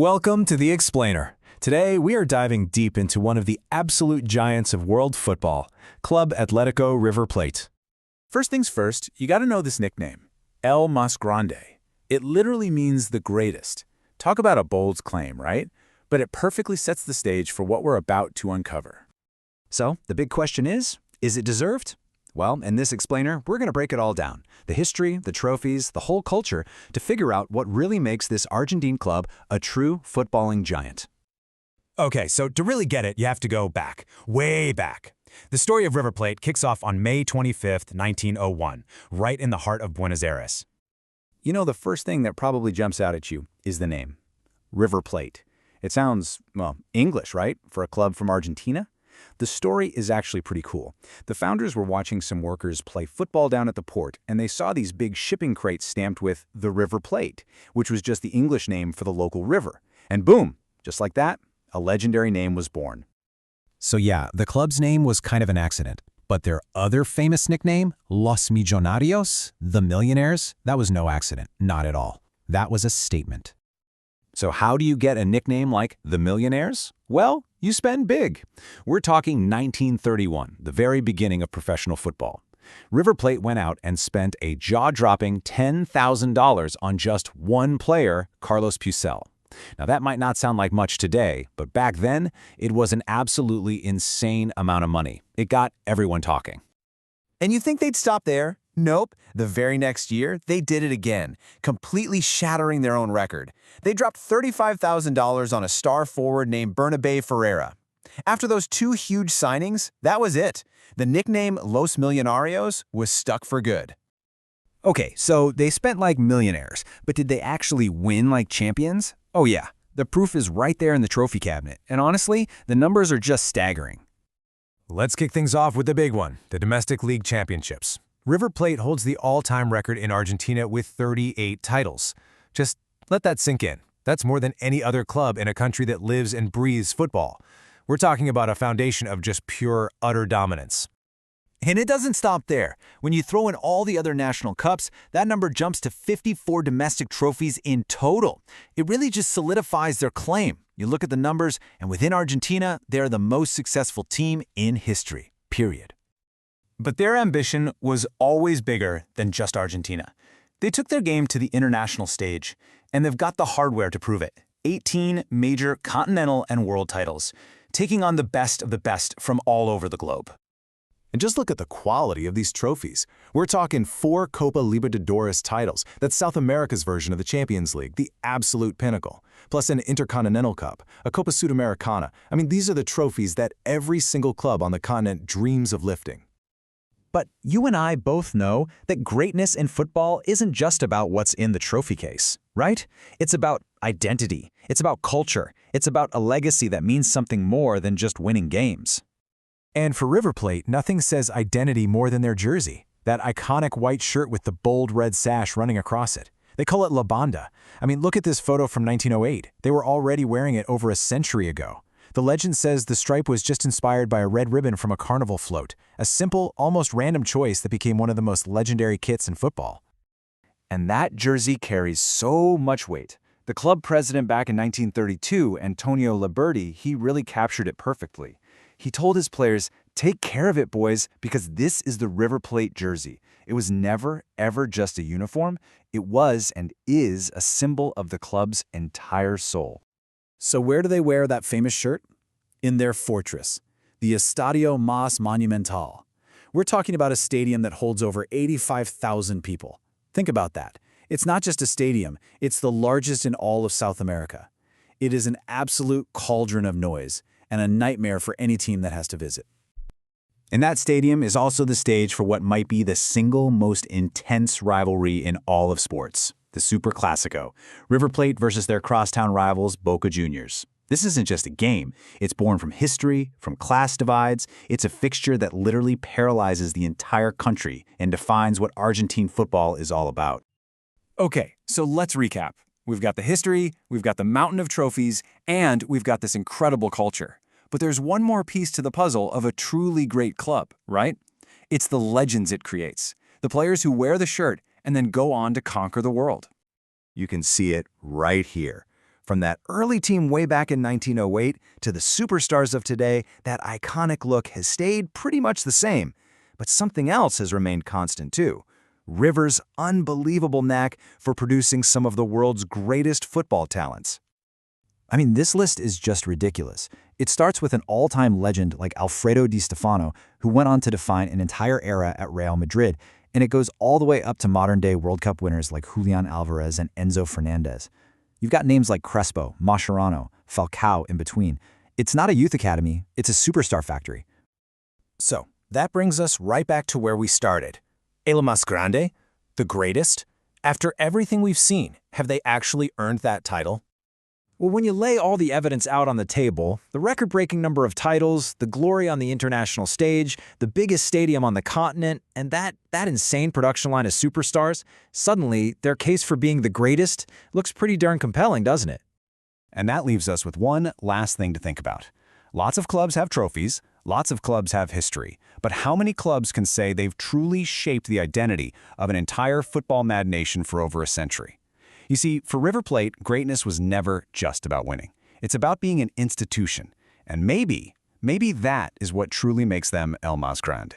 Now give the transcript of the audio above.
Welcome to The Explainer. Today, we are diving deep into one of the absolute giants of world football, Club Atlético River Plate. First things first, you gotta know this nickname, El Más Grande. It literally means the greatest. Talk about a bold claim, right? But it perfectly sets the stage for what we're about to uncover. So, the big question is it deserved? Well, in this explainer, we're going to break it all down. The history, the trophies, the whole culture, to figure out what really makes this Argentine club a true footballing giant. Okay, so to really get it, you have to go back, way back. The story of River Plate kicks off on May 25th, 1901, right in the heart of Buenos Aires. You know, the first thing that probably jumps out at you is the name, River Plate. It sounds, well, English, right, for a club from Argentina? The story is actually pretty cool. The founders were watching some workers play football down at the port, and they saw these big shipping crates stamped with the River Plate, which was just the English name for the local river. And boom, just like that, a legendary name was born. So yeah, the club's name was kind of an accident. But their other famous nickname, Los Millonarios, the Millionaires, that was no accident, not at all. That was a statement. So how do you get a nickname like the Millionaires? Well, you spend big. We're talking 1931, the very beginning of professional football. River Plate went out and spent a jaw-dropping $10,000 on just one player, Carlos Pucel. Now that might not sound like much today, but back then, it was an absolutely insane amount of money. It got everyone talking. And you think they'd stop there? Nope. The very next year, they did it again, completely shattering their own record. They dropped $35,000 on a star forward named Bernabé Ferreira. After those two huge signings, that was it. The nickname Los Millonarios was stuck for good. Okay, so they spent like millionaires, but did they actually win like champions? Oh yeah, the proof is right there in the trophy cabinet, and honestly, the numbers are just staggering. Let's kick things off with the big one, the Domestic League Championships. River Plate holds the all-time record in Argentina with 38 titles. Just let that sink in. That's more than any other club in a country that lives and breathes football. We're talking about a foundation of just pure, utter dominance. And it doesn't stop there. When you throw in all the other national cups, that number jumps to 54 domestic trophies in total. It really just solidifies their claim. You look at the numbers, and within Argentina, they're the most successful team in history, period. But their ambition was always bigger than just Argentina. They took their game to the international stage, and they've got the hardware to prove it. 18 major continental and world titles, taking on the best of the best from all over the globe. And just look at the quality of these trophies. We're talking 4 Copa Libertadores titles. That's South America's version of the Champions League, the absolute pinnacle. Plus an Intercontinental Cup, a Copa Sudamericana. I mean, these are the trophies that every single club on the continent dreams of lifting. But you and I both know that greatness in football isn't just about what's in the trophy case, right? It's about identity. It's about culture. It's about a legacy that means something more than just winning games. And for River Plate, nothing says identity more than their jersey, that iconic white shirt with the bold red sash running across it. They call it La Banda. I mean, look at this photo from 1908. They were already wearing it over a century ago. The legend says the stripe was just inspired by a red ribbon from a carnival float, a simple, almost random choice that became one of the most legendary kits in football. And that jersey carries so much weight. The club president back in 1932, Antonio Liberti, he really captured it perfectly. He told his players, "Take care of it, boys, because this is the River Plate jersey." It was never, ever just a uniform. It was and is a symbol of the club's entire soul. So where do they wear that famous shirt? In their fortress, the Estadio Más Monumental. We're talking about a stadium that holds over 85,000 people. Think about that. It's not just a stadium, it's the largest in all of South America. It is an absolute cauldron of noise and a nightmare for any team that has to visit. And that stadium is also the stage for what might be the single most intense rivalry in all of sports, the Superclásico, River Plate versus their crosstown rivals, Boca Juniors. This isn't just a game. It's born from history, from class divides. It's a fixture that literally paralyzes the entire country and defines what Argentine football is all about. Okay, so let's recap. We've got the history, we've got the mountain of trophies, and we've got this incredible culture. But there's one more piece to the puzzle of a truly great club, right? It's the legends it creates, the players who wear the shirt and then go on to conquer the world. You can see it right here. From that early team way back in 1908 to the superstars of today, that iconic look has stayed pretty much the same. But something else has remained constant too. River's unbelievable knack for producing some of the world's greatest football talents. I mean, this list is just ridiculous. It starts with an all-time legend like Alfredo Di Stefano, who went on to define an entire era at Real Madrid, and it goes all the way up to modern-day World Cup winners like Julian Alvarez and Enzo Fernandez. You've got names like Crespo, Mascherano, Falcao in between. It's not a youth academy, it's a superstar factory. So, that brings us right back to where we started. El más grande? The greatest? After everything we've seen, have they actually earned that title? Well, when you lay all the evidence out on the table, the record-breaking number of titles, the glory on the international stage, the biggest stadium on the continent, and that insane production line of superstars, suddenly their case for being the greatest looks pretty darn compelling, doesn't it? And that leaves us with one last thing to think about. Lots of clubs have trophies, lots of clubs have history, but how many clubs can say they've truly shaped the identity of an entire football-mad nation for over a century? You see, for River Plate, greatness was never just about winning. It's about being an institution. And maybe that is what truly makes them El Más Grande.